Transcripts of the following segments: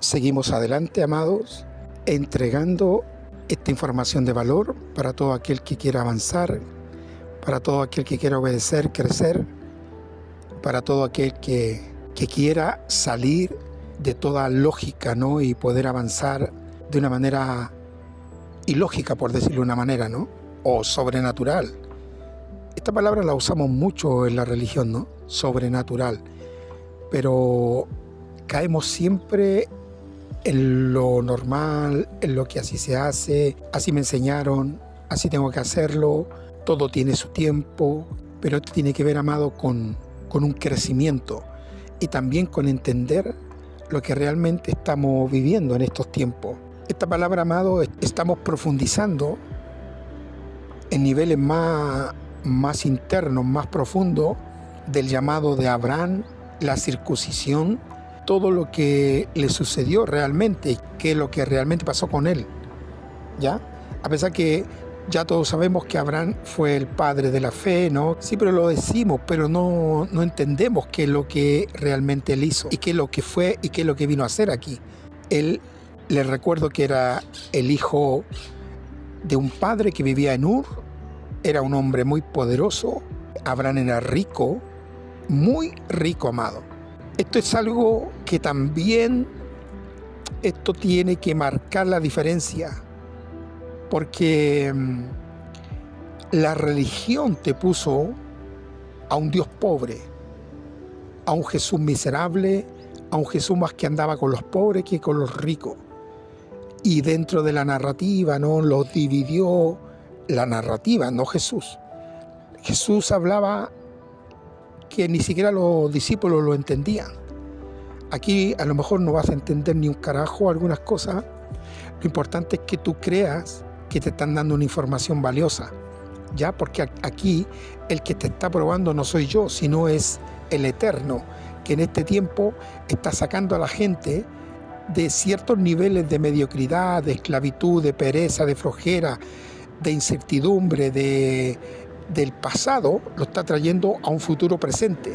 Seguimos adelante, amados, entregando esta información de valor para todo aquel que quiera avanzar, para todo aquel que quiera obedecer, crecer, para todo aquel que quiera salir de toda lógica, ¿no? Y poder avanzar de una manera ilógica, por decirlo de una manera, ¿no? O sobrenatural. Esta palabra la usamos mucho en la religión, ¿no? Sobrenatural. Pero caemos siempre en lo normal, en lo que así se hace, así me enseñaron, así tengo que hacerlo, todo tiene su tiempo, pero esto tiene que ver, amado, con un crecimiento y también con entender lo que realmente estamos viviendo en estos tiempos. Esta palabra, amado, estamos profundizando en niveles más internos, más profundos del llamado de Abraham, la circuncisión, todo lo que le sucedió realmente, qué es lo que realmente pasó con él, ¿ya? A pesar que ya todos sabemos que Abraham fue el padre de la fe, ¿no? Sí, pero lo decimos, pero no entendemos qué es lo que realmente él hizo y qué es lo que fue y qué es lo que vino a hacer aquí. Él, les recuerdo que era el hijo de un padre que vivía en Ur, era un hombre muy poderoso. Abraham era rico, muy rico, amado. Esto es algo que también esto tiene que marcar la diferencia, porque la religión te puso a un Dios pobre, a un Jesús miserable, a un Jesús más que andaba con los pobres que con los ricos. Y dentro de la narrativa, ¿no? Los dividió la narrativa, no Jesús. Jesús hablaba que ni siquiera los discípulos lo entendían. Aquí a lo mejor no vas a entender ni un carajo algunas cosas. Lo importante es que tú creas que te están dando una información valiosa, ¿ya? Porque aquí el que te está probando no soy yo, sino es el Eterno, que en este tiempo está sacando a la gente de ciertos niveles de mediocridad, de esclavitud, de pereza, de flojera, de incertidumbre, del pasado, lo está trayendo a un futuro presente.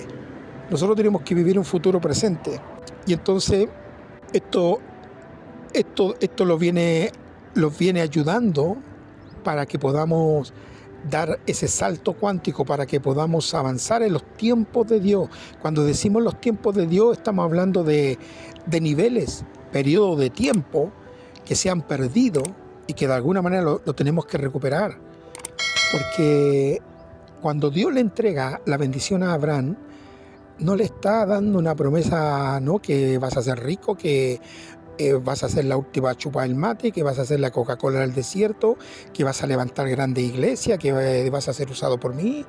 Nosotros tenemos que vivir un futuro presente. Y entonces esto los viene ayudando para que podamos dar ese salto cuántico, para que podamos avanzar en los tiempos de Dios. Cuando decimos los tiempos de Dios, estamos hablando de niveles, periodos de tiempo que se han perdido y que de alguna manera lo tenemos que recuperar. Porque cuando Dios le entrega la bendición a Abraham, no le está dando una promesa, ¿no? Que vas a ser rico, que vas a ser la última chupa del mate, que vas a ser la Coca-Cola del desierto, que vas a levantar grande iglesia, que vas a ser usado por mí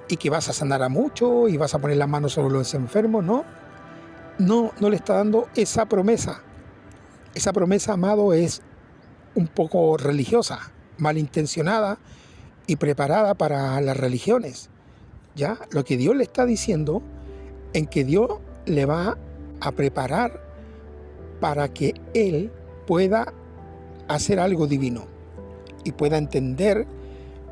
y que vas a sanar a muchos y vas a poner las manos sobre los enfermos, ¿no? No le está dando esa promesa. Esa promesa, amado, es un poco religiosa, malintencionada y preparada para las religiones, ¿ya? Lo que Dios le está diciendo en que Dios le va a preparar para que él pueda hacer algo divino y pueda entender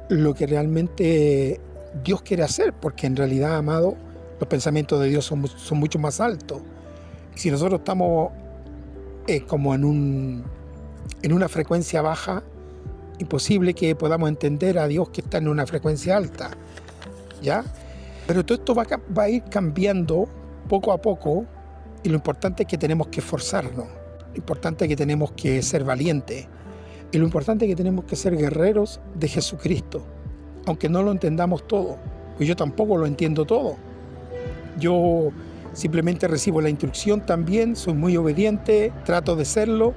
lo que realmente Dios quiere hacer, porque en realidad, amado, los pensamientos de Dios son mucho más altos. Y si nosotros estamos como en una frecuencia baja, imposible que podamos entender a Dios que está en una frecuencia alta, ¿ya? Pero todo esto va a ir cambiando poco a poco, y lo importante es que tenemos que esforzarnos, lo importante es que tenemos que ser valientes, y lo importante es que tenemos que ser guerreros de Jesucristo, aunque no lo entendamos todo, pues yo tampoco lo entiendo todo. Yo simplemente recibo la instrucción también, soy muy obediente, trato de serlo,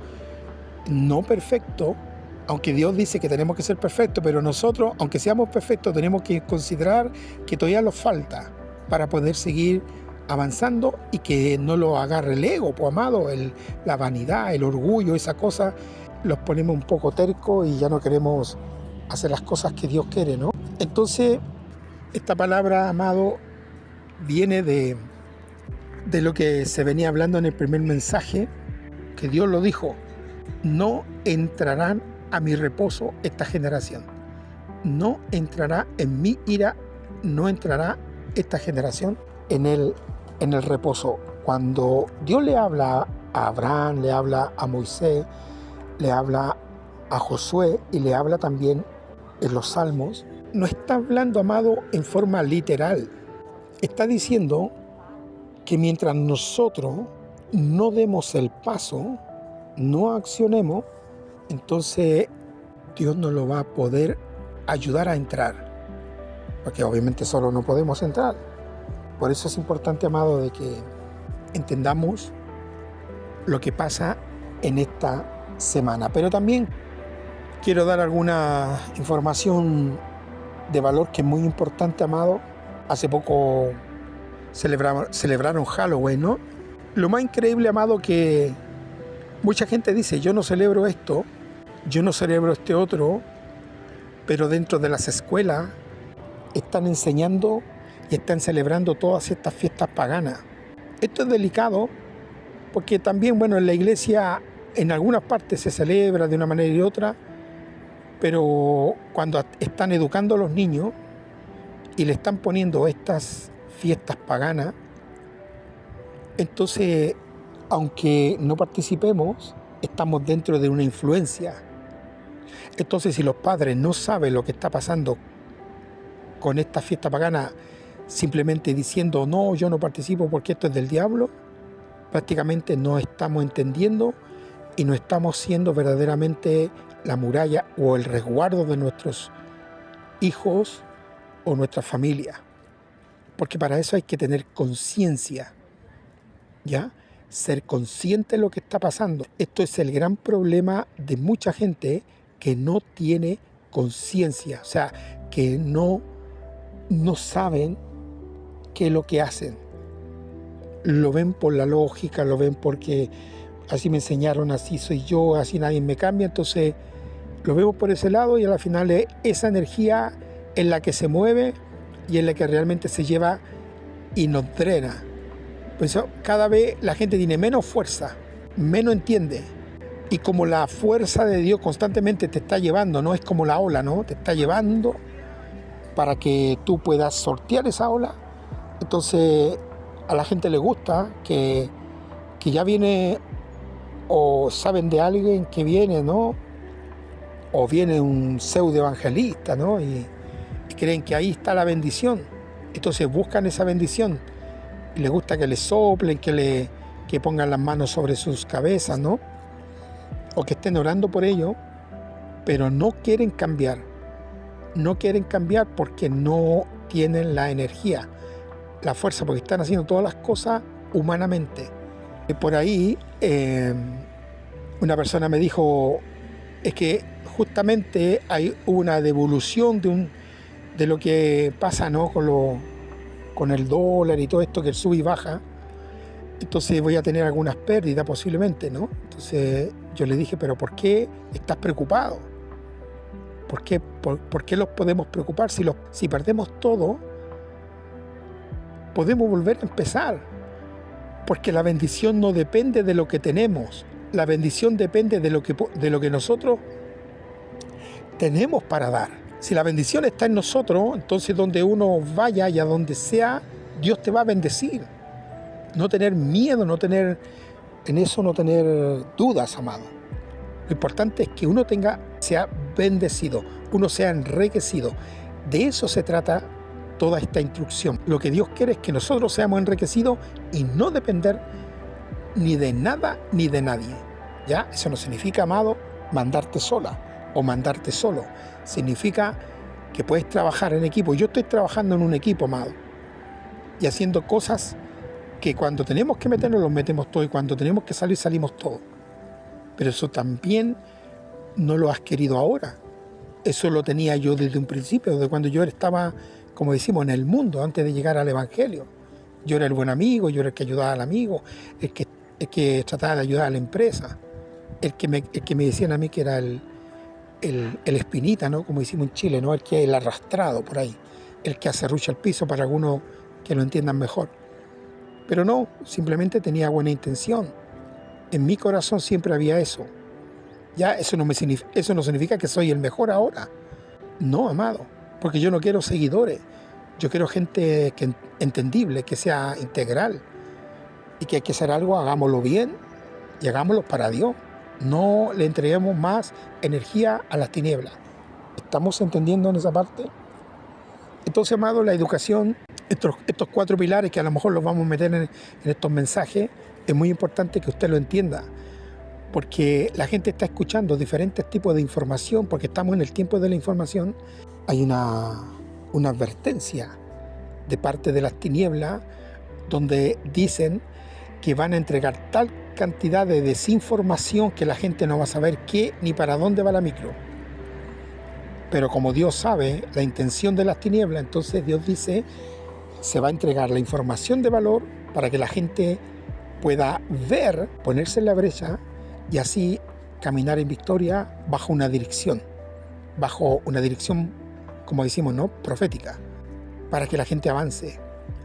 no perfecto, aunque Dios dice que tenemos que ser perfectos, pero nosotros, aunque seamos perfectos, tenemos que considerar que todavía nos falta para poder seguir avanzando y que no lo agarre el ego, pues, amado, la vanidad, el orgullo, esa cosa, los ponemos un poco tercos y ya no queremos hacer las cosas que Dios quiere, ¿no? Entonces, esta palabra, amado, viene de lo que se venía hablando en el primer mensaje, que Dios lo dijo: no entrarán a mi reposo esta generación. No entrará en mi ira, no entrará esta generación en el reposo. Cuando Dios le habla a Abraham, le habla a Moisés, le habla a Josué y le habla también en los Salmos. No está hablando, amado, en forma literal. Está diciendo que mientras nosotros no demos el paso, no accionemos, entonces Dios nos lo va a poder ayudar a entrar. Porque obviamente solo no podemos entrar. Por eso es importante, amado, de que entendamos lo que pasa en esta semana. Pero también quiero dar alguna información de valor que es muy importante, amado. Hace poco celebraron Halloween, ¿no? Lo más increíble, amado, que mucha gente dice, yo no celebro esto, yo no celebro este otro, pero dentro de las escuelas están enseñando y están celebrando todas estas fiestas paganas. Esto es delicado porque también, bueno, en la iglesia en algunas partes se celebra de una manera y otra, pero cuando están educando a los niños y le están poniendo estas fiestas paganas, entonces, aunque no participemos, estamos dentro de una influencia. Entonces, si los padres no saben lo que está pasando con esta fiesta pagana, simplemente diciendo, no, yo no participo porque esto es del diablo, prácticamente no estamos entendiendo y no estamos siendo verdaderamente la muralla o el resguardo de nuestros hijos o nuestra familia. Porque para eso hay que tener conciencia, ¿ya? Ser consciente de lo que está pasando. Esto es el gran problema de mucha gente que no tiene conciencia, o sea, que no saben qué es lo que hacen. Lo ven por la lógica, lo ven porque así me enseñaron, así soy yo, así nadie me cambia, entonces lo vemos por ese lado y al final es esa energía en la que se mueve y en la que realmente se lleva y nos drena. Por eso cada vez la gente tiene menos fuerza, menos entiende. Y como la fuerza de Dios constantemente te está llevando, no es como la ola, ¿no? Te está llevando para que tú puedas sortear esa ola. Entonces a la gente le gusta que ya viene o saben de alguien que viene, ¿no? O viene un pseudo evangelista, ¿no? Y creen que ahí está la bendición. Entonces buscan esa bendición y les gusta que les soplen, que pongan las manos sobre sus cabezas, ¿no? O que estén orando por ello, pero no quieren cambiar. No quieren cambiar porque no tienen la energía, la fuerza, porque están haciendo todas las cosas humanamente. Y por ahí una persona me dijo, es que justamente hay una devolución de lo que pasa, ¿no? con el dólar y todo esto que sube y baja. Entonces voy a tener algunas pérdidas posiblemente, ¿no? Entonces yo le dije, pero ¿por qué estás preocupado? ¿Por qué los podemos preocupar? Si perdemos todo, podemos volver a empezar. Porque la bendición no depende de lo que tenemos. La bendición depende de lo que nosotros tenemos para dar. Si la bendición está en nosotros, entonces donde uno vaya y a donde sea, Dios te va a bendecir. No tener miedo, no tener dudas, amado. Lo importante es que uno sea bendecido, uno sea enriquecido. De eso se trata toda esta instrucción. Lo que Dios quiere es que nosotros seamos enriquecidos y no depender ni de nada ni de nadie. ¿Ya? Eso no significa, amado, mandarte sola o mandarte solo. Significa que puedes trabajar en equipo. Yo estoy trabajando en un equipo, amado, y haciendo cosas que cuando tenemos que meternos, los metemos todos, y cuando tenemos que salir, salimos todos. Pero eso también no lo has querido ahora. Eso lo tenía yo desde un principio, desde cuando yo estaba, como decimos, en el mundo, antes de llegar al Evangelio. Yo era el buen amigo, yo era el que ayudaba al amigo, el que trataba de ayudar a la empresa, el que me decían a mí que era el espinita, ¿no? Como decimos en Chile, ¿no? El arrastrado por ahí, el que acerrucha el piso, para algunos que lo entiendan mejor. Pero no, simplemente tenía buena intención. En mi corazón siempre había eso. Ya, eso no significa que soy el mejor ahora. No, amado, porque yo no quiero seguidores. Yo quiero gente entendible, que sea integral. Y que hay que hacer algo, hagámoslo bien y hagámoslos para Dios. No le entreguemos más energía a las tinieblas. ¿Estamos entendiendo en esa parte? Entonces, amado, la educación, estos 4 pilares que a lo mejor los vamos a meter en estos mensajes, es muy importante que usted lo entienda, porque la gente está escuchando diferentes tipos de información, porque estamos en el tiempo de la información. Hay una advertencia de parte de las tinieblas donde dicen que van a entregar tal cantidad de desinformación que la gente no va a saber qué ni para dónde va la micro. Pero como Dios sabe la intención de las tinieblas, entonces Dios dice, se va a entregar la información de valor para que la gente pueda ver, ponerse en la brecha y así caminar en victoria bajo una dirección, como decimos, ¿no? Profética, para que la gente avance,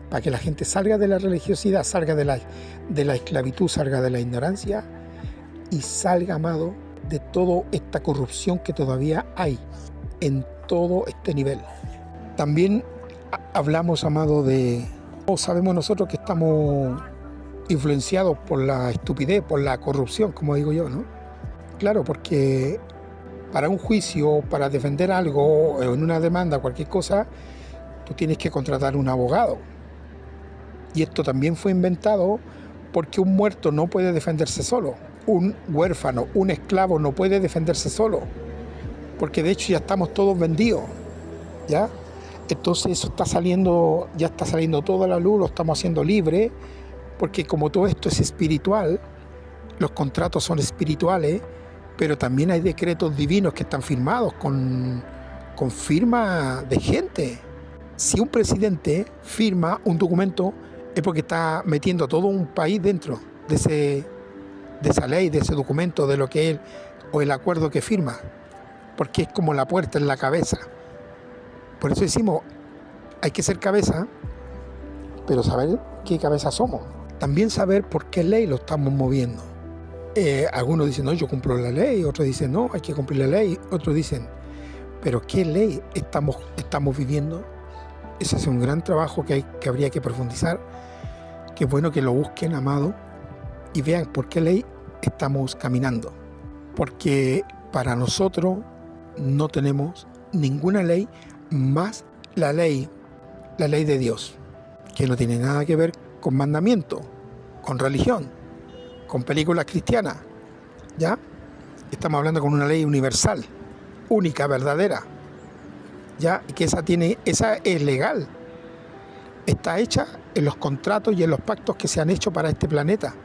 para que la gente salga de la religiosidad, salga de la esclavitud, salga de la ignorancia y salga, amado, de toda esta corrupción que todavía hay en todo este nivel. También hablamos, amado, sabemos nosotros que estamos influenciados por la estupidez, por la corrupción, como digo yo, ¿no? Claro, porque para un juicio, para defender algo, o en una demanda, cualquier cosa, tú tienes que contratar un abogado. Y esto también fue inventado porque un muerto no puede defenderse solo. Un huérfano, un esclavo no puede defenderse solo. Porque de hecho ya estamos todos vendidos, ¿ya? Entonces eso ya está saliendo toda la luz, lo estamos haciendo libre, porque como todo esto es espiritual, los contratos son espirituales, pero también hay decretos divinos que están firmados con firma de gente. Si un presidente firma un documento es porque está metiendo a todo un país dentro de esa ley, de ese documento, de lo que él o el acuerdo que firma, porque es como la puerta en la cabeza. Por eso decimos, hay que ser cabeza, pero saber qué cabeza somos. También saber por qué ley lo estamos moviendo. Algunos dicen, no, yo cumplo la ley, otros dicen, no, hay que cumplir la ley, otros dicen, pero ¿qué ley estamos viviendo? Ese es un gran trabajo que habría que profundizar. Qué bueno que lo busquen, amado, y vean por qué ley estamos caminando. Porque para nosotros no tenemos ninguna ley más la ley de Dios, que no tiene nada que ver con mandamiento, con religión, con películas cristianas, ¿ya? Estamos hablando con una ley universal, única, verdadera, ¿ya? Y que esa es legal, está hecha en los contratos y en los pactos que se han hecho para este planeta,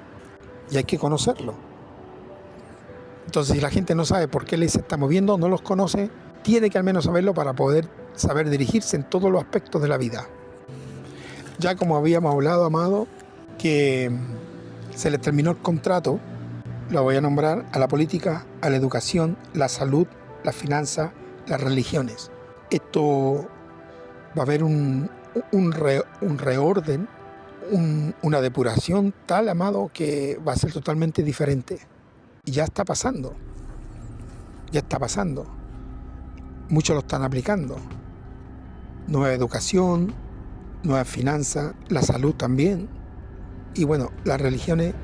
y hay que conocerlo. Entonces, si la gente no sabe por qué ley se está moviendo, no los conoce, tiene que al menos saberlo para poder saber dirigirse en todos los aspectos de la vida. Ya como habíamos hablado, amado, que se les terminó el contrato, lo voy a nombrar a la política, a la educación, la salud, las finanzas, las religiones. Esto va a haber un reorden, una depuración tal, amado, que va a ser totalmente diferente. Y ya está pasando. Muchos lo están aplicando. Nueva educación, nueva finanzas, la salud también. Y bueno, las religiones,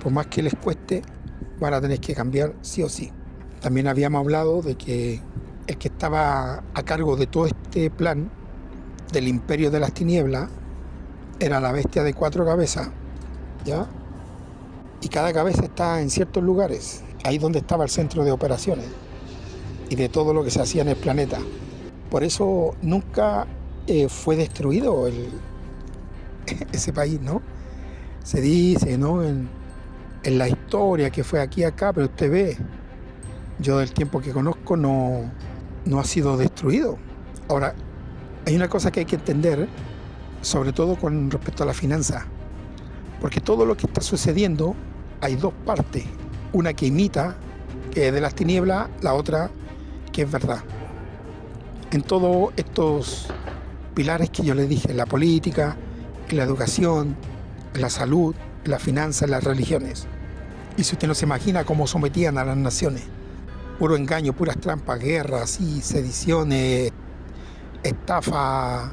por más que les cueste, van a tener que cambiar sí o sí. También habíamos hablado de que el que estaba a cargo de todo este plan del imperio de las tinieblas era la bestia de 4 cabezas, ¿ya? Y cada cabeza está en ciertos lugares, ahí donde estaba el centro de operaciones y de todo lo que se hacía en el planeta. Por eso nunca fue destruido ese país, ¿no? Se dice, ¿no?, en la historia que fue aquí y acá, pero usted ve, yo del tiempo que conozco no ha sido destruido. Ahora, hay una cosa que hay que entender, sobre todo con respecto a la finanza, porque todo lo que está sucediendo, hay 2 partes, una que imita, que es de las tinieblas, la otra que es verdad. En todos estos pilares que yo les dije, la política, la educación, la salud, la finanza, las religiones. Y si usted no se imagina cómo sometían a las naciones, puro engaño, puras trampas, guerras y sediciones, estafa,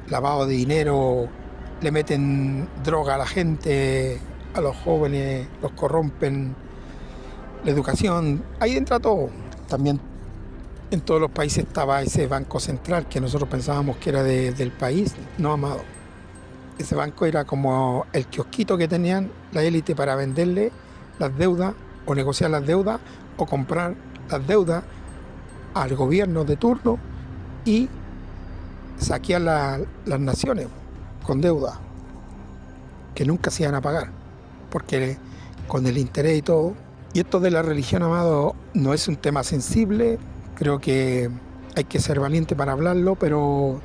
lavado de dinero, le meten droga a la gente, a los jóvenes, los corrompen la educación, ahí entra todo. También en todos los países estaba ese banco central que nosotros pensábamos que era del país. No, amado. Ese banco era como el kiosquito que tenían la élite para venderle las deudas o negociar las deudas o comprar las deudas al gobierno de turno y saquear las naciones con deuda que nunca se iban a pagar, porque con el interés y todo. Y esto de la religión, amado, no es un tema sensible. Creo que hay que ser valiente para hablarlo, pero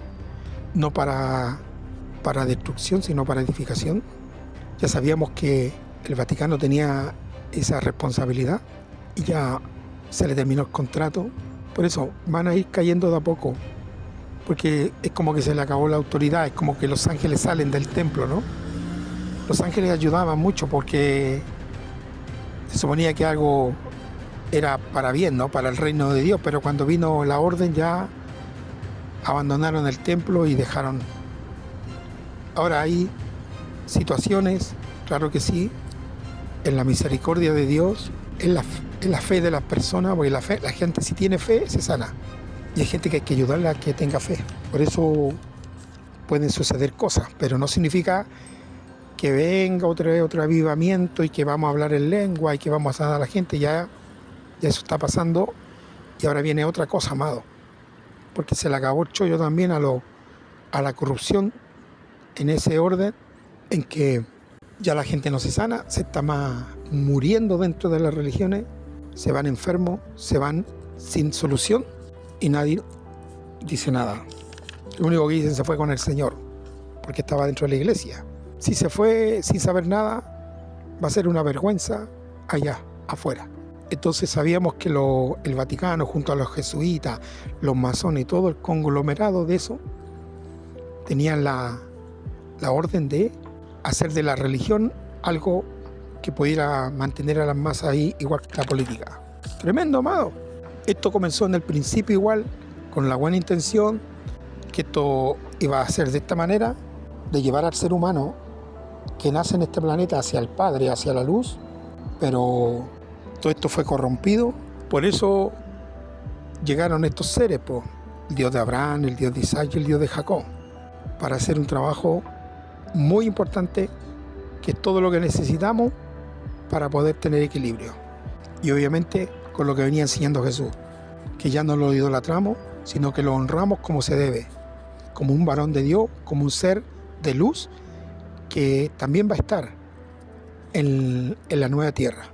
no para destrucción, sino para edificación. Ya sabíamos que el Vaticano tenía esa responsabilidad y ya se le terminó el contrato. Por eso van a ir cayendo de a poco, porque es como que se le acabó la autoridad, es como que los ángeles salen del templo, ¿no? Los ángeles ayudaban mucho porque se suponía que algo era para bien, ¿no? Para el reino de Dios, pero cuando vino la orden ya abandonaron el templo y dejaron. Ahora hay situaciones, claro que sí, en la misericordia de Dios, en la fe de las personas, porque la gente si tiene fe se sana. Y hay gente que hay que ayudarla a que tenga fe. Por eso pueden suceder cosas, pero no significa que venga otro avivamiento y que vamos a hablar en lengua y que vamos a sanar a la gente. Ya eso está pasando y ahora viene otra cosa, amado. Porque se le acabó el chollo también a la corrupción en ese orden en que ya la gente no se sana, se está más muriendo dentro de las religiones, se van enfermos, se van sin solución y nadie dice nada. Lo único que dicen se fue con el Señor, porque estaba dentro de la iglesia. Si se fue sin saber nada, va a ser una vergüenza allá, afuera. Entonces sabíamos que el Vaticano, junto a los jesuitas, los masones y todo el conglomerado de eso, tenían la orden de hacer de la religión algo que pudiera mantener a las masas ahí, igual que la política. Tremendo, amado. Esto comenzó en el principio igual, con la buena intención, que esto iba a ser de esta manera, de llevar al ser humano que nace en este planeta hacia el Padre, hacia la luz, pero todo esto fue corrompido. Por eso llegaron estos seres, el Dios de Abraham, el Dios de Isaac y el Dios de Jacob, para hacer un trabajo muy importante, que es todo lo que necesitamos para poder tener equilibrio. Y obviamente con lo que venía enseñando Jesús, que ya no lo idolatramos, sino que lo honramos como se debe, como un varón de Dios, como un ser de luz que también va a estar en la nueva tierra.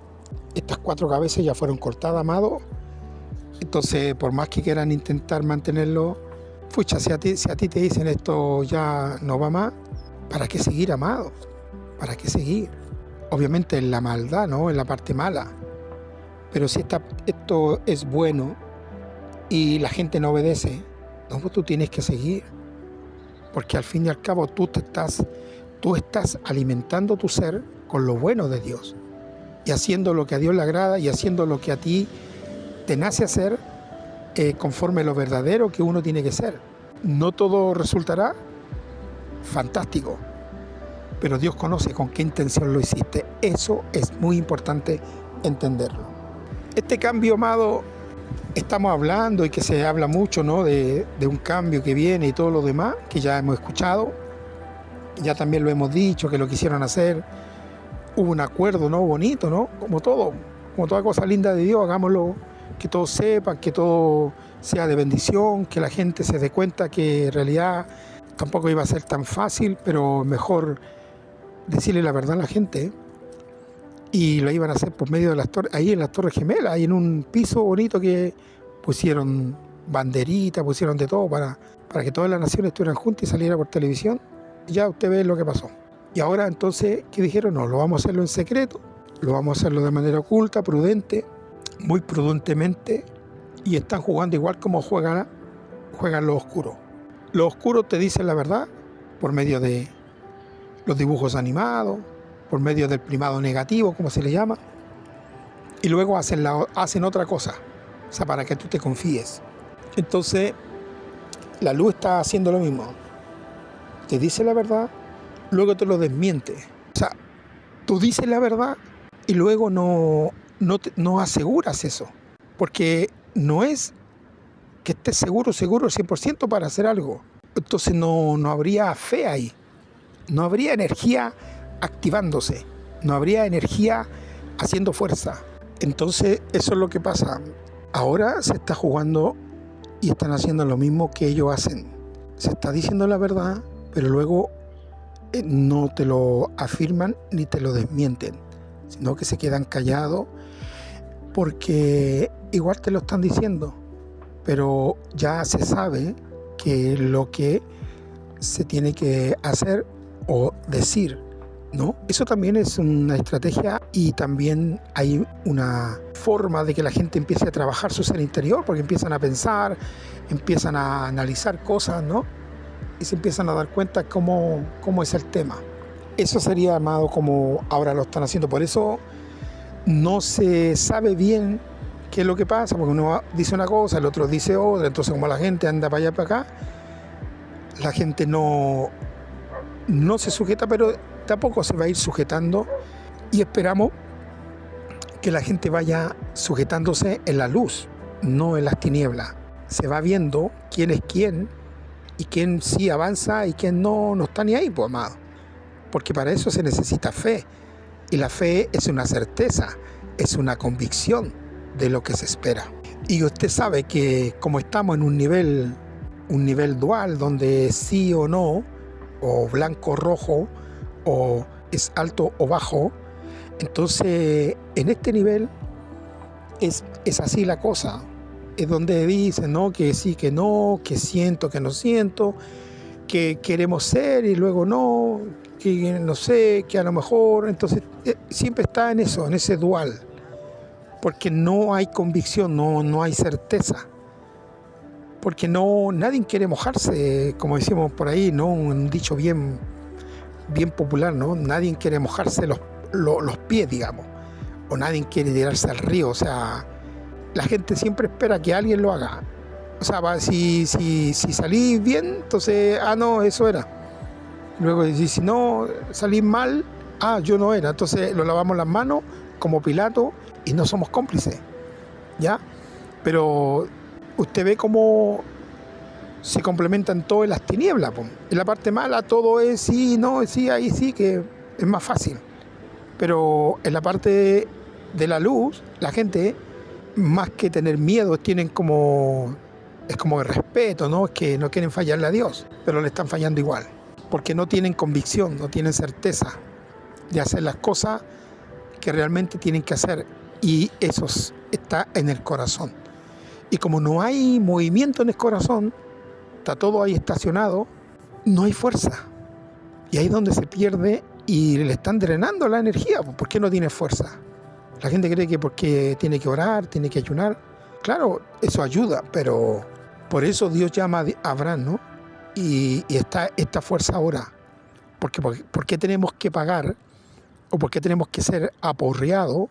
Estas 4 cabezas ya fueron cortadas, amado. Entonces, por más que quieran intentar mantenerlo, pucha, si a ti te dicen esto ya no va más, ¿para qué seguir, amado? ¿Para qué seguir? Obviamente en la maldad, ¿no? En la parte mala. Pero si esto es bueno y la gente no obedece, no, pues tú tienes que seguir. Porque al fin y al cabo tú estás alimentando tu ser con lo bueno de Dios. Y haciendo lo que a Dios le agrada y haciendo lo que a ti te nace hacer, conforme lo verdadero que uno tiene que ser. No todo resultará fantástico, pero Dios conoce con qué intención lo hiciste. Eso es muy importante entenderlo. Este cambio, amado, estamos hablando y que se habla mucho, ¿no? de un cambio que viene y todo lo demás, que ya hemos escuchado, ya también lo hemos dicho, que lo quisieron hacer. Hubo un acuerdo, ¿no? Bonito, ¿no? Como toda cosa linda de Dios, hagámoslo, que todos sepan, que todo sea de bendición, que la gente se dé cuenta que en realidad tampoco iba a ser tan fácil, pero mejor decirle la verdad a la gente. Y lo iban a hacer por medio de las torres, ahí en las Torres Gemelas, ahí en un piso bonito que pusieron banderitas, pusieron de todo para que todas las naciones estuvieran juntas y saliera por televisión. Y ya usted ve lo que pasó. Y ahora entonces, ¿qué dijeron? No, lo vamos a hacerlo en secreto, lo vamos a hacerlo de manera oculta, prudente, muy prudentemente, y están jugando igual como juegan los oscuros. Los oscuros te dicen la verdad por medio de los dibujos animados, por medio del primado negativo, como se le llama, y luego hacen otra cosa, o sea, para que tú te confíes. Entonces, la luz está haciendo lo mismo. Te dice la verdad, luego te lo desmiente. O sea, Tú dices la verdad y luego no aseguras eso, porque no es que estés seguro 100% para hacer algo. Entonces no habría fe ahí, no habría energía activándose, no habría energía haciendo fuerza. Entonces eso es lo que pasa. Ahora se está jugando y están haciendo lo mismo que ellos hacen. Se está diciendo la verdad, pero luego no te lo afirman ni te lo desmienten, sino que se quedan callados porque igual te lo están diciendo, pero ya se sabe que lo que se tiene que hacer o decir, ¿no? Eso también es una estrategia y también hay una forma de que la gente empiece a trabajar su ser interior, porque empiezan a pensar, empiezan a analizar cosas, ¿no? Y se empiezan a dar cuenta cómo es el tema. Eso sería, amado, como ahora lo están haciendo. Por eso no se sabe bien qué es lo que pasa, porque uno dice una cosa, el otro dice otra. Entonces, como la gente anda para allá para acá, la gente no se sujeta, pero tampoco se va a ir sujetando, y esperamos que la gente vaya sujetándose en la luz, no en las tinieblas. Se va viendo quién es quién y quién sí avanza y quién no está ni ahí, pues, amado. Porque para eso se necesita fe, y la fe es una certeza, es una convicción de lo que se espera. Y usted sabe que como estamos en un nivel dual, donde sí o no, o blanco o rojo, o es alto o bajo, entonces en este nivel es así la cosa. Es donde dicen, ¿no?, que sí, que no, que siento, que no siento, que queremos ser y luego no, que no sé, que a lo mejor. Entonces siempre está en eso, en ese dual, porque no hay convicción, no hay certeza, porque nadie quiere mojarse, como decimos por ahí, ¿no?, un dicho bien popular, ¿no? Nadie quiere mojarse los pies, digamos, o nadie quiere tirarse al río. O sea, la gente siempre espera que alguien lo haga. O sea, si salís bien, entonces, no, eso era. Luego, si no salís mal, yo no era. Entonces lo lavamos las manos como Pilato y no somos cómplices, ¿ya? Pero usted ve cómo se complementan todo en las tinieblas, po. En la parte mala todo es sí, no, sí, ahí sí, que es más fácil. Pero en la parte de la luz, la gente, más que tener miedo, tienen es como de respeto, ¿no? Es que no quieren fallarle a Dios, pero le están fallando igual, porque no tienen convicción, no tienen certeza de hacer las cosas que realmente tienen que hacer, y eso está en el corazón. Y como no hay movimiento en el corazón, está todo ahí estacionado, no hay fuerza. Y ahí es donde se pierde y le están drenando la energía. ¿Por qué no tiene fuerza? La gente cree que porque tiene que orar, tiene que ayunar. Claro, eso ayuda, pero por eso Dios llama a Abraham, ¿no? Y está esta fuerza ahora. ¿Por qué tenemos que pagar? ¿O por qué tenemos que ser aporreados?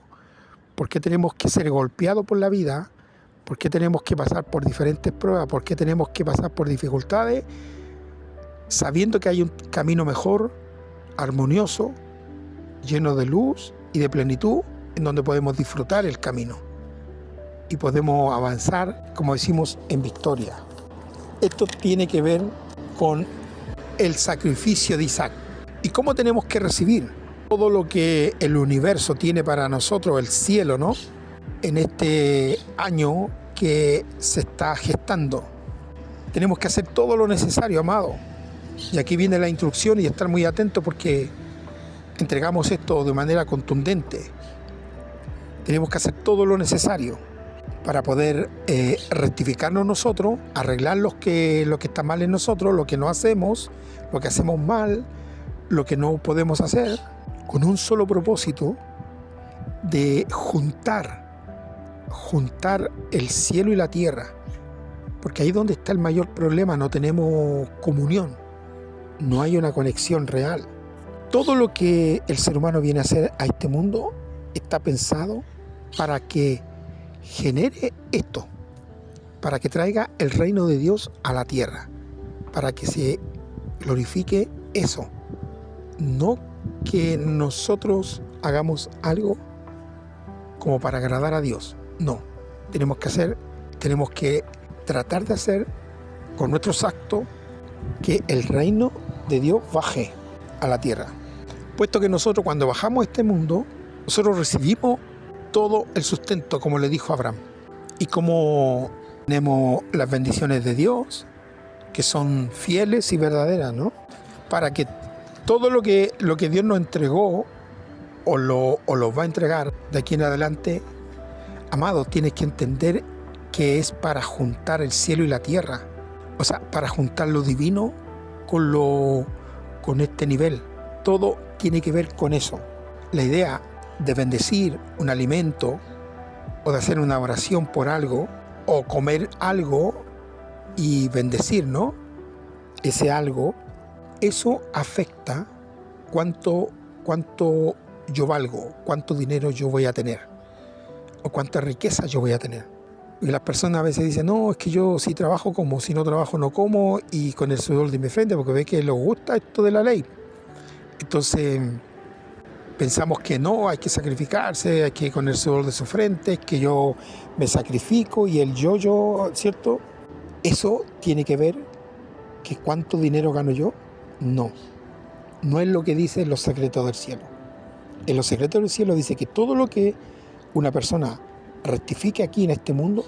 ¿Por qué tenemos que ser golpeados por la vida? ¿Por qué tenemos que pasar por diferentes pruebas? ¿Por qué tenemos que pasar por dificultades? Sabiendo que hay un camino mejor, armonioso, lleno de luz y de plenitud, en donde podemos disfrutar el camino y podemos avanzar, como decimos, en victoria. Esto tiene que ver con el sacrificio de Isaac. ¿Y cómo tenemos que recibir todo lo que el universo tiene para nosotros, el cielo, ¿no?, en este año que se está gestando? Tenemos que hacer todo lo necesario, amado. Y aquí viene la instrucción, y estar muy atento, porque entregamos esto de manera contundente. Tenemos que hacer todo lo necesario para poder rectificarnos nosotros, arreglar lo que está mal en nosotros, lo que no hacemos, lo que hacemos mal, lo que no podemos hacer, con un solo propósito de juntar el cielo y la tierra. Porque ahí es donde está el mayor problema, no tenemos comunión, no hay una conexión real. Todo lo que el ser humano viene a hacer a este mundo está pensado para que genere esto, para que traiga el reino de Dios a la tierra, para que se glorifique eso, no que nosotros hagamos algo como para agradar a Dios. No, tenemos que tratar de hacer con nuestros actos que el reino de Dios baje a la tierra. Puesto que nosotros cuando bajamos a este mundo, nosotros recibimos todo el sustento, como le dijo Abraham. Y como tenemos las bendiciones de Dios, que son fieles y verdaderas, ¿no? Para que todo lo que Dios nos entregó o lo va a entregar de aquí en adelante, amado, tienes que entender que es para juntar el cielo y la tierra. O sea, para juntar lo divino con este nivel. Todo tiene que ver con eso. La idea de bendecir un alimento o de hacer una oración por algo o comer algo y bendecir, ¿no? Ese algo, eso afecta cuánto yo valgo, cuánto dinero yo voy a tener o cuánta riqueza yo voy a tener. Y las personas a veces dicen, no, es que yo si trabajo como, si no trabajo no como, y con el sudor de mi frente, porque ve que les gusta esto de la ley. Entonces pensamos que no, hay que sacrificarse, hay que con el sudor de su frente, que yo me sacrifico y el yo, ¿cierto? Eso tiene que ver que cuánto dinero gano yo. No es lo que dice los secretos del cielo. En los secretos del cielo dice que todo lo que una persona rectifique aquí en este mundo,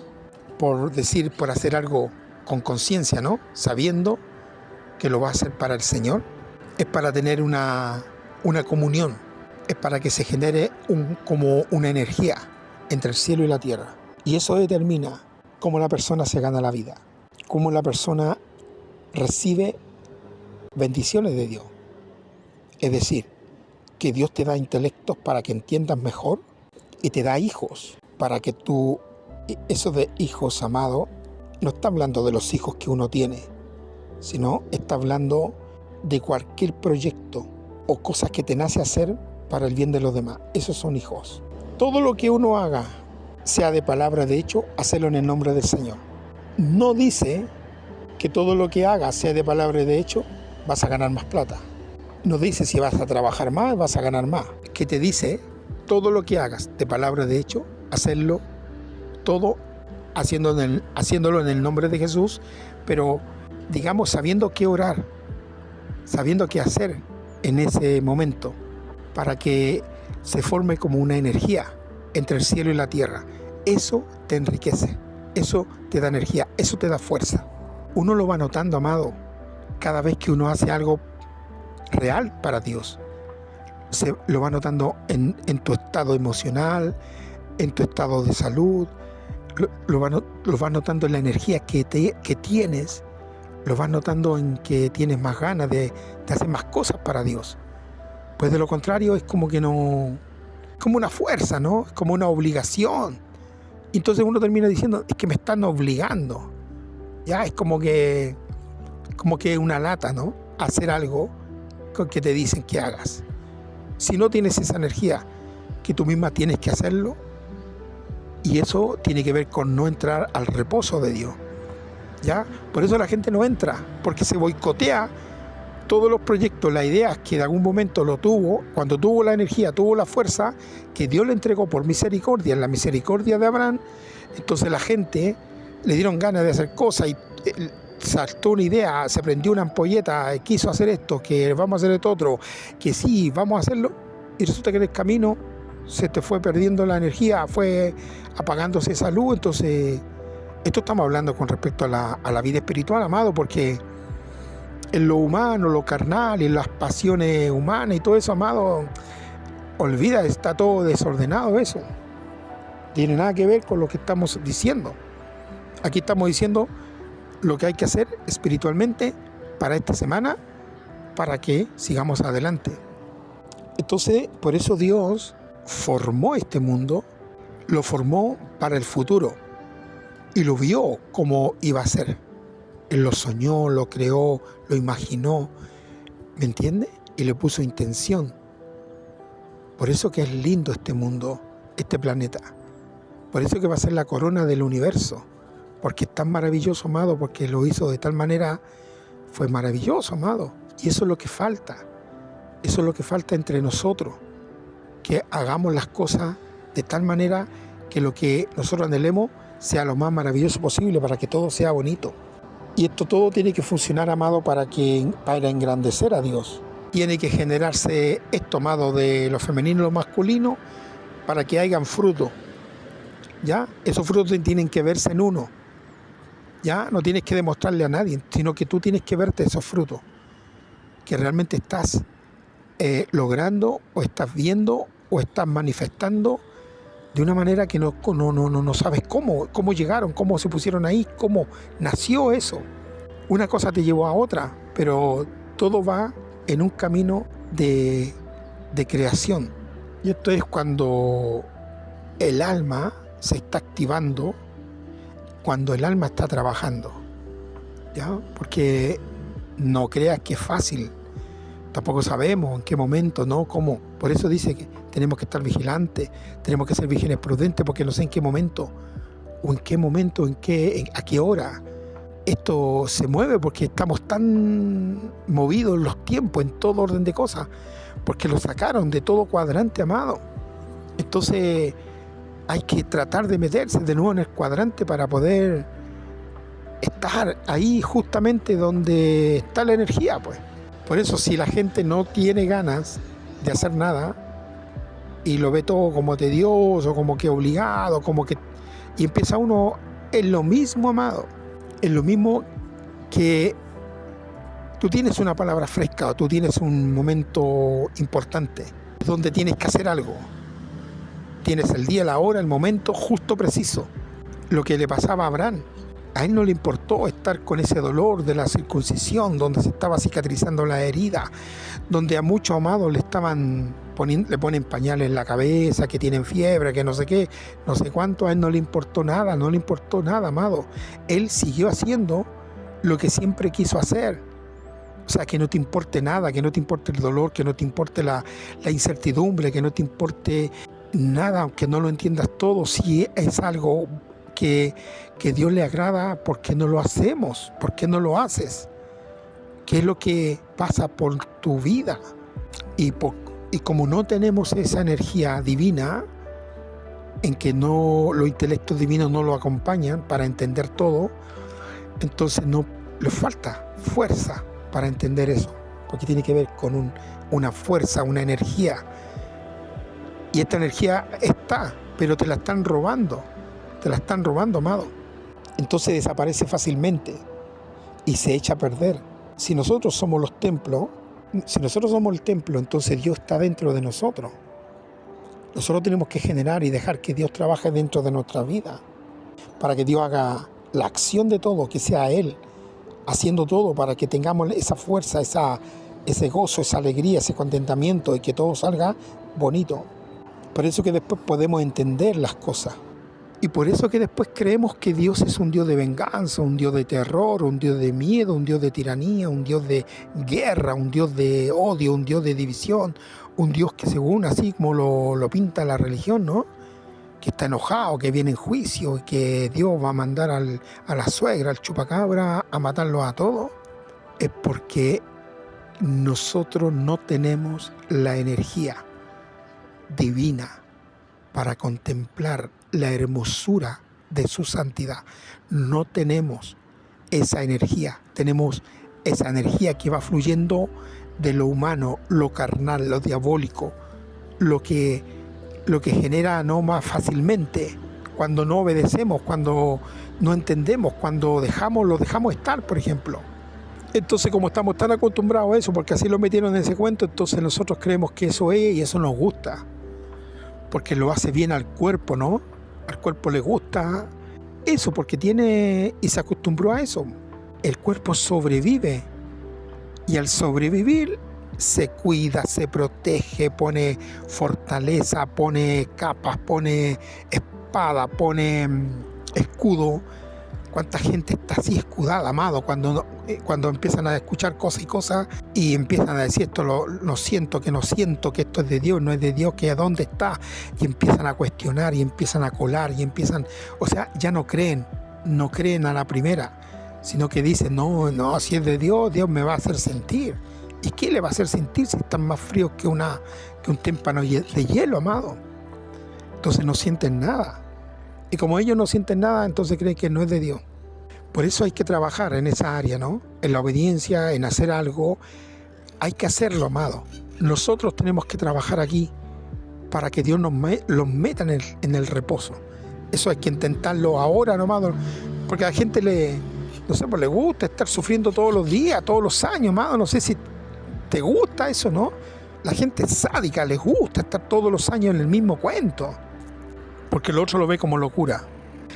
por hacer algo con conciencia, ¿no? Sabiendo que lo va a hacer para el Señor, es para tener una comunión, es para que se genere como una energía entre el cielo y la tierra. Y eso determina cómo la persona se gana la vida, cómo la persona recibe bendiciones de Dios. Es decir, que Dios te da intelectos para que entiendas mejor y te da hijos para que tú, eso de hijos, amado, no está hablando de los hijos que uno tiene, sino está hablando de cualquier proyecto o cosas que te nace hacer para el bien de los demás. Esos son hijos. Todo lo que uno haga, sea de palabra, de hecho, hacerlo en el nombre del Señor. No dice que todo lo que hagas, sea de palabra y de hecho, vas a ganar más plata. No dice si vas a trabajar más, vas a ganar más. Que te dice todo lo que hagas, de palabra, de hecho, hacerlo todo haciéndolo en el nombre de Jesús, pero digamos sabiendo qué orar, sabiendo qué hacer en ese momento, para que se forme como una energía entre el cielo y la tierra. Eso te enriquece, eso te da energía, eso te da fuerza. Uno lo va notando, amado, cada vez que uno hace algo real para Dios. Se lo va notando en tu estado emocional, en tu estado de salud, lo vas notando en la energía que tienes, lo vas notando en que tienes más ganas de hacer más cosas para Dios. Pues de lo contrario es como que no, como una fuerza, ¿no? Es como una obligación. Y entonces uno termina diciendo, es que me están obligando. Ya es como que una lata, ¿no? Hacer algo con que te dicen que hagas. Si no tienes esa energía que tú misma tienes que hacerlo, y eso tiene que ver con no entrar al reposo de Dios, ¿ya? Por eso la gente no entra, porque se boicotea todos los proyectos, las ideas que de algún momento lo tuvo, cuando tuvo la energía, tuvo la fuerza, que Dios le entregó por misericordia, en la misericordia de Abraham. Entonces la gente le dieron ganas de hacer cosas y saltó una idea, se prendió una ampolleta, quiso hacer esto, que vamos a hacer esto otro, que sí, vamos a hacerlo, y resulta que en el camino se te fue perdiendo la energía, fue apagándose esa luz. Entonces, esto estamos hablando con respecto a la vida espiritual, amado, porque en lo humano, lo carnal, en las pasiones humanas y todo eso, amado, olvida, está todo desordenado eso. Tiene nada que ver con lo que estamos diciendo. Aquí estamos diciendo lo que hay que hacer espiritualmente para esta semana, para que sigamos adelante. Entonces, por eso Dios formó este mundo, lo formó para el futuro y lo vio como iba a ser. Él lo soñó, lo creó, lo imaginó, ¿me entiende? Y le puso intención. Por eso que es lindo este mundo, este planeta. Por eso que va a ser la corona del universo. Porque es tan maravilloso, amado, porque lo hizo de tal manera, fue maravilloso, amado. Y eso es lo que falta. Eso es lo que falta entre nosotros, que hagamos las cosas de tal manera que lo que nosotros anhelemos sea lo más maravilloso posible, para que todo sea bonito. Y esto todo tiene que funcionar, amado, para engrandecer a Dios. Tiene que generarse esto, amado, de lo femenino y lo masculino, para que hayan frutos. ¿Ya? Esos frutos tienen que verse en uno. ¿Ya? No tienes que demostrarle a nadie, sino que tú tienes que verte esos frutos, que realmente estás logrando, o estás viendo, o estás manifestando de una manera que no sabes cómo llegaron, cómo se pusieron ahí, cómo nació eso. Una cosa te llevó a otra, pero todo va en un camino de creación. Y esto es cuando el alma se está activando, cuando el alma está trabajando, ¿ya? Porque no creas que es fácil. Tampoco sabemos en qué momento, ¿no? ¿Cómo? Por eso dice que tenemos que estar vigilantes, tenemos que ser vírgenes prudentes, porque no sé en qué momento, a qué hora esto se mueve, porque estamos tan movidos en los tiempos, en todo orden de cosas, porque lo sacaron de todo cuadrante, amado. Entonces hay que tratar de meterse de nuevo en el cuadrante para poder estar ahí justamente donde está la energía, pues. Por eso, si la gente no tiene ganas de hacer nada y lo ve todo como tedioso, como que obligado, y empieza uno en lo mismo, amado, en lo mismo que tú tienes una palabra fresca, o tú tienes un momento importante donde tienes que hacer algo. Tienes el día, la hora, el momento justo, preciso. Lo que le pasaba a Abraham. A él no le importó estar con ese dolor de la circuncisión, donde se estaba cicatrizando la herida, donde a muchos amados le ponen pañales en la cabeza, que tienen fiebre, que no sé qué, no sé cuánto. A él no le importó nada, amado. Él siguió haciendo lo que siempre quiso hacer. O sea, que no te importe nada, que no te importe el dolor, que no te importe la incertidumbre, que no te importe nada, aunque no lo entiendas todo. Si es algo que Dios le agrada, ¿por qué no lo hacemos? ¿Por qué no lo haces? ¿Qué es lo que pasa por tu vida? Y como no tenemos esa energía divina, en que los intelectos divinos no lo acompañan para entender todo, entonces no le falta fuerza para entender eso, porque tiene que ver con una fuerza, una energía. Y esta energía está, pero te la están robando, amado. Entonces desaparece fácilmente y se echa a perder. Si nosotros somos el templo, entonces Dios está dentro de nosotros. Nosotros tenemos que generar y dejar que Dios trabaje dentro de nuestra vida, para que Dios haga la acción de todo, que sea Él haciendo todo, para que tengamos esa fuerza, ese gozo, esa alegría, ese contentamiento, y que todo salga bonito. Por eso que después podemos entender las cosas. Y por eso que después creemos que Dios es un Dios de venganza, un Dios de terror, un Dios de miedo, un Dios de tiranía, un Dios de guerra, un Dios de odio, un Dios de división, un Dios que, según así como lo pinta la religión, ¿no?, que está enojado, que viene en juicio, y que Dios va a mandar a la suegra, al chupacabra, a matarlos a todos. Es porque nosotros no tenemos la energía divina para contemplar la hermosura de su santidad. No tenemos esa energía. Tenemos esa energía que va fluyendo de lo humano, lo carnal, lo diabólico, lo que genera no más fácilmente cuando no obedecemos, cuando no entendemos, cuando lo dejamos estar, por ejemplo. Entonces, como estamos tan acostumbrados a eso, porque así lo metieron en ese cuento, entonces nosotros creemos que eso es, y eso nos gusta, porque lo hace bien al cuerpo, ¿no? Al cuerpo le gusta eso, porque tiene y se acostumbró a eso. El cuerpo sobrevive, y al sobrevivir se cuida, se protege, pone fortaleza, pone capas, pone espada, pone escudo. ¿Cuánta gente está así escudada, amado? Cuando empiezan a escuchar cosas y empiezan a decir esto no siento, que esto es de Dios, no es de Dios, que ¿dónde está? Y empiezan a cuestionar, y empiezan a colar, o sea, ya no creen a la primera, sino que dicen, no, si es de Dios, Dios me va a hacer sentir. ¿Y qué le va a hacer sentir si están más fríos que un témpano de hielo, amado? Entonces no sienten nada. Y como ellos no sienten nada, entonces creen que no es de Dios. Por eso hay que trabajar en esa área, ¿no? En la obediencia, en hacer algo. Hay que hacerlo, amado. Nosotros tenemos que trabajar aquí para que Dios los meta en el reposo. Eso hay que intentarlo ahora, ¿no, amado? Porque a la gente no sé, pues le gusta estar sufriendo todos los días, todos los años, amado. No sé si te gusta eso, ¿no? La gente es sádica, les gusta estar todos los años en el mismo cuento, porque el otro lo ve como locura.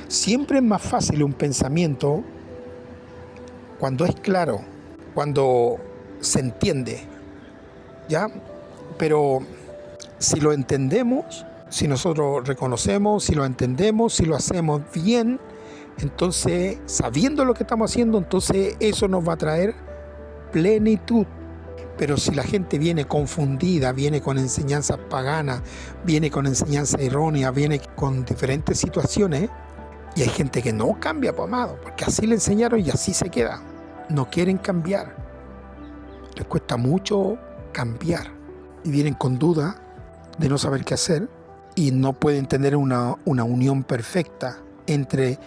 Siempre es más fácil un pensamiento cuando es claro, cuando se entiende, ¿ya? Pero si lo entendemos, si nosotros reconocemos, si lo entendemos, si lo hacemos bien, entonces, sabiendo lo que estamos haciendo, entonces eso nos va a traer plenitud. Pero si la gente viene confundida, viene con enseñanzas paganas, viene con enseñanzas erróneas, viene con diferentes situaciones, y hay gente que no cambia, pues, amado, porque así le enseñaron y así se queda. No quieren cambiar. Les cuesta mucho cambiar. Y vienen con duda de no saber qué hacer y no pueden tener una unión perfecta entre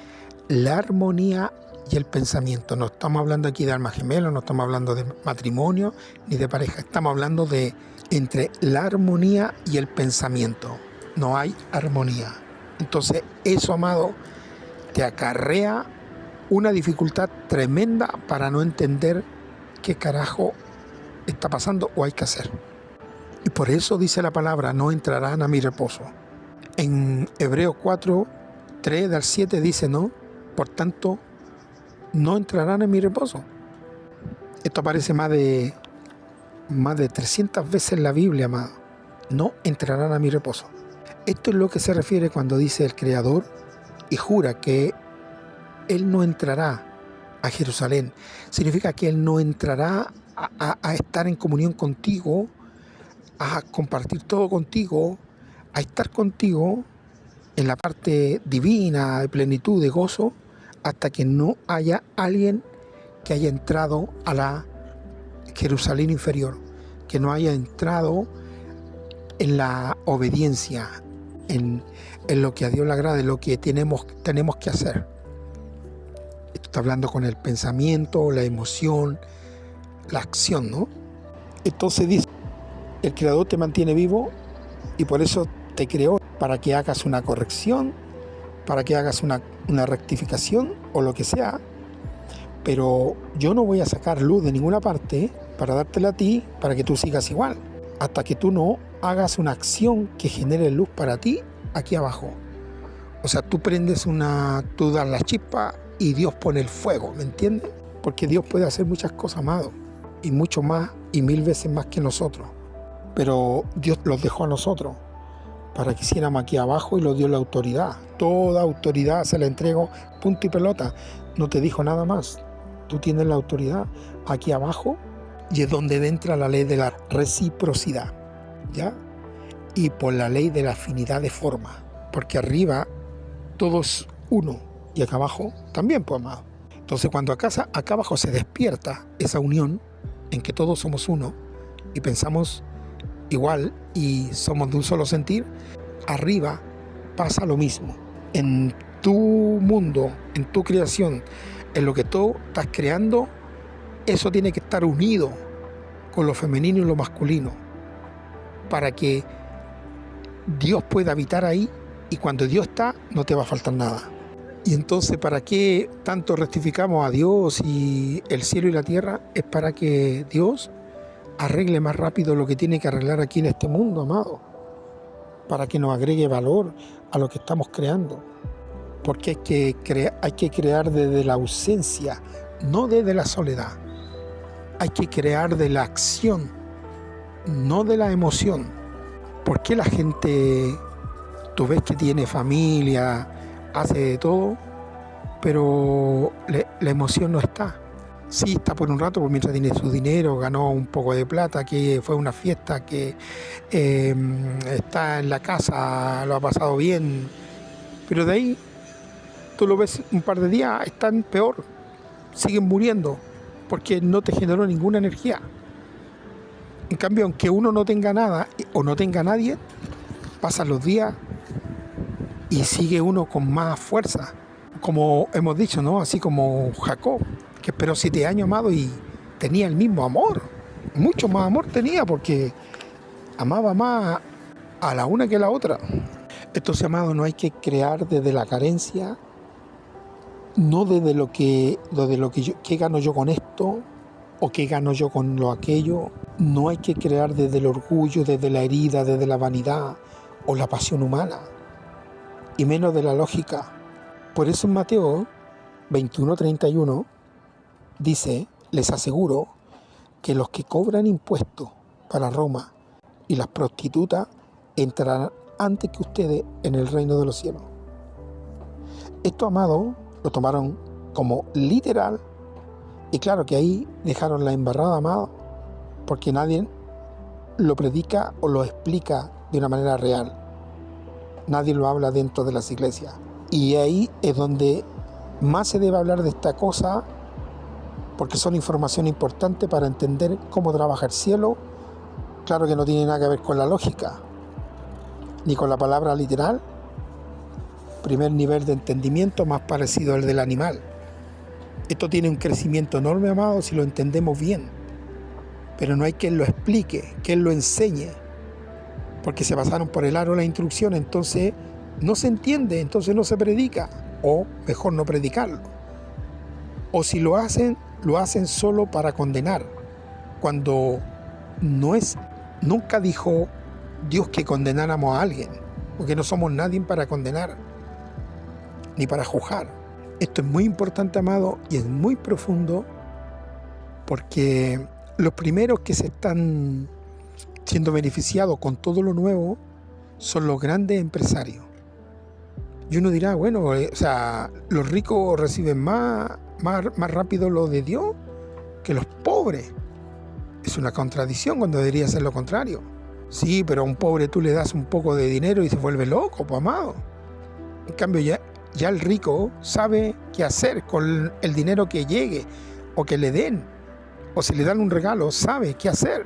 la armonía y el pensamiento. No estamos hablando aquí de alma gemela, no estamos hablando de matrimonio ni de pareja. Estamos hablando de entre la armonía y el pensamiento. No hay armonía. Entonces eso, amado, te acarrea una dificultad tremenda para no entender qué carajo está pasando o hay que hacer. Y por eso dice la palabra, no entrarán a mi reposo. En Hebreos 4, 3 al 7 dice, no, por tanto, no entrarán en mi reposo. Esto aparece más de 300 veces en la Biblia, amado. No entrarán a mi reposo. Esto es lo que se refiere cuando dice el Creador y jura que Él no entrará a Jerusalén. Significa que Él no entrará a estar en comunión contigo, a compartir todo contigo, a estar contigo en la parte divina, de plenitud, de gozo, hasta que no haya alguien que haya entrado a la Jerusalén inferior, que no haya entrado en la obediencia, en lo que a Dios le agrada, en lo que tenemos que hacer. Esto está hablando con el pensamiento, la emoción, la acción, ¿no? Entonces dice, el Creador te mantiene vivo y por eso te creó, para que hagas una corrección, para que hagas una rectificación o lo que sea, pero yo no voy a sacar luz de ninguna parte para dártela a ti, para que tú sigas igual, hasta que tú no hagas una acción que genere luz para ti aquí abajo. O sea, tú das la chispa y Dios pone el fuego, ¿me entiendes? Porque Dios puede hacer muchas cosas, amado, y mucho más y 1000 veces más que nosotros, pero Dios los dejó a nosotros para que hiciéramos aquí abajo y nos dio la autoridad. Toda autoridad se la entrego, punto y pelota. No te dijo nada más. Tú tienes la autoridad aquí abajo y es donde entra la ley de la reciprocidad, ¿ya? Y por la ley de la afinidad de forma. Porque arriba todo es uno y acá abajo también, pues, amado. Entonces cuando acá abajo se despierta esa unión en que todos somos uno y pensamos igual y somos de un solo sentir, arriba pasa lo mismo. En tu mundo, en tu creación, en lo que tú estás creando, eso tiene que estar unido con lo femenino y lo masculino para que Dios pueda habitar ahí, y cuando Dios está, no te va a faltar nada. Y entonces, ¿para qué tanto rectificamos a Dios y el cielo y la tierra? Es para que Dios arregle más rápido lo que tiene que arreglar aquí en este mundo, amado, para que nos agregue valor a lo que estamos creando, porque hay que crear desde la ausencia, no desde la soledad. Hay que crear de la acción, no de la emoción. ¿Por qué la gente, tú ves que tiene familia, hace de todo, pero la emoción no está? Sí, está por un rato, pues mientras tiene su dinero, ganó un poco de plata, que fue una fiesta, que está en la casa, lo ha pasado bien, pero de ahí tú lo ves un par de días, están peor, siguen muriendo, porque no te generó ninguna energía. En cambio, aunque uno no tenga nada o no tenga nadie, pasan los días y sigue uno con más fuerza. Como hemos dicho, ¿no? Así como Jacob, que esperó 7 años, amado, y tenía el mismo amor. Mucho más amor tenía porque amaba más a la una que a la otra. Entonces, amado, no hay que crear desde la carencia, no desde lo que ¿qué gano yo con esto? ¿O qué gano yo con lo aquello? No hay que crear desde el orgullo, desde la herida, desde la vanidad o la pasión humana, y menos de la lógica. Por eso en Mateo 21:31 dice: les aseguro que los que cobran impuestos para Roma y las prostitutas entrarán antes que ustedes en el reino de los cielos. Esto, amado, lo tomaron como literal, y claro que ahí dejaron la embarrada, amado, porque nadie lo predica o lo explica de una manera real. Nadie lo habla dentro de las iglesias. Y ahí es donde más se debe hablar de esta cosa, porque son información importante para entender cómo trabaja el cielo. Claro que no tiene nada que ver con la lógica, ni con la palabra literal. Primer nivel de entendimiento más parecido al del animal. Esto tiene un crecimiento enorme, amado, si lo entendemos bien. Pero no hay quien lo explique, quien lo enseñe, porque se pasaron por el aro la instrucción, entonces no se entiende, entonces no se predica, o mejor no predicarlo. O si lo hacen solo para condenar, cuando nunca dijo Dios que condenáramos a alguien, porque no somos nadie para condenar, ni para juzgar. Esto es muy importante, amado, y es muy profundo, porque los primeros que se están siendo beneficiados con todo lo nuevo son los grandes empresarios. Y uno dirá, bueno, los ricos reciben más rápido lo de Dios que los pobres. Es una contradicción cuando debería ser lo contrario. Sí, pero a un pobre tú le das un poco de dinero y se vuelve loco, pues, amado. En cambio, ya el rico sabe qué hacer con el dinero que llegue o que le den, o si le dan un regalo, sabe qué hacer,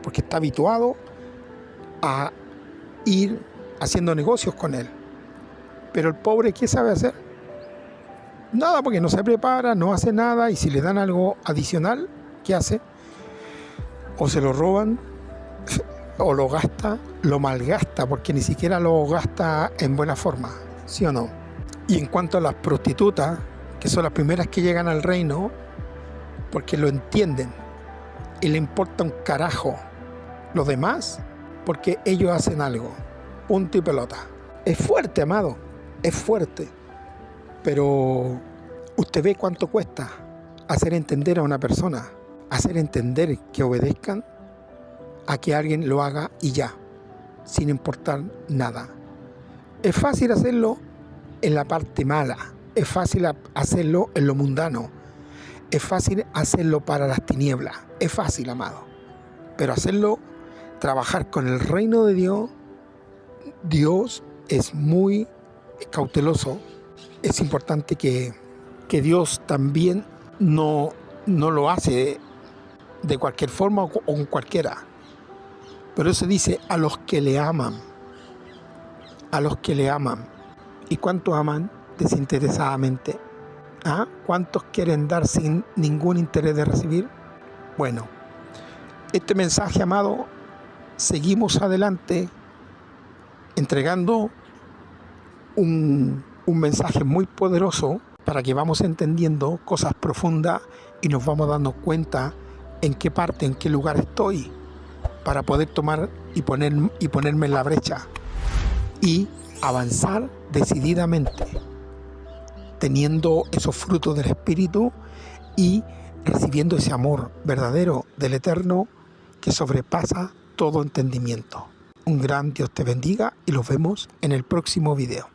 porque está habituado a ir haciendo negocios con él. Pero el pobre, ¿qué sabe hacer? Nada, porque no se prepara, no hace nada, y si le dan algo adicional, ¿qué hace? O se lo roban, o lo gasta, lo malgasta, porque ni siquiera lo gasta en buena forma, ¿sí o no? Y en cuanto a las prostitutas, que son las primeras que llegan al reino, porque lo entienden y le importa un carajo los demás, porque ellos hacen algo, punto y pelota. Es fuerte, amado, es fuerte, pero usted ve cuánto cuesta hacer entender a una persona, hacer entender que obedezcan, a que alguien lo haga y ya, sin importar nada. Es fácil hacerlo en la parte mala, es fácil hacerlo en lo mundano, es fácil hacerlo para las tinieblas, es fácil, amado, pero hacerlo, trabajar con el reino de Dios, Dios es muy cauteloso. Es importante que Dios también no lo hace de cualquier forma o con cualquiera. Pero eso dice a los que le aman. A los que le aman. ¿Y cuántos aman desinteresadamente? ¿Ah? ¿Cuántos quieren dar sin ningún interés de recibir? Bueno, este mensaje, amado, seguimos adelante entregando un mensaje muy poderoso para que vamos entendiendo cosas profundas y nos vamos dando cuenta en qué parte, en qué lugar estoy, para poder tomar y ponerme en la brecha y avanzar decididamente, teniendo esos frutos del Espíritu y recibiendo ese amor verdadero del Eterno que sobrepasa todo entendimiento. Un gran Dios te bendiga y los vemos en el próximo video.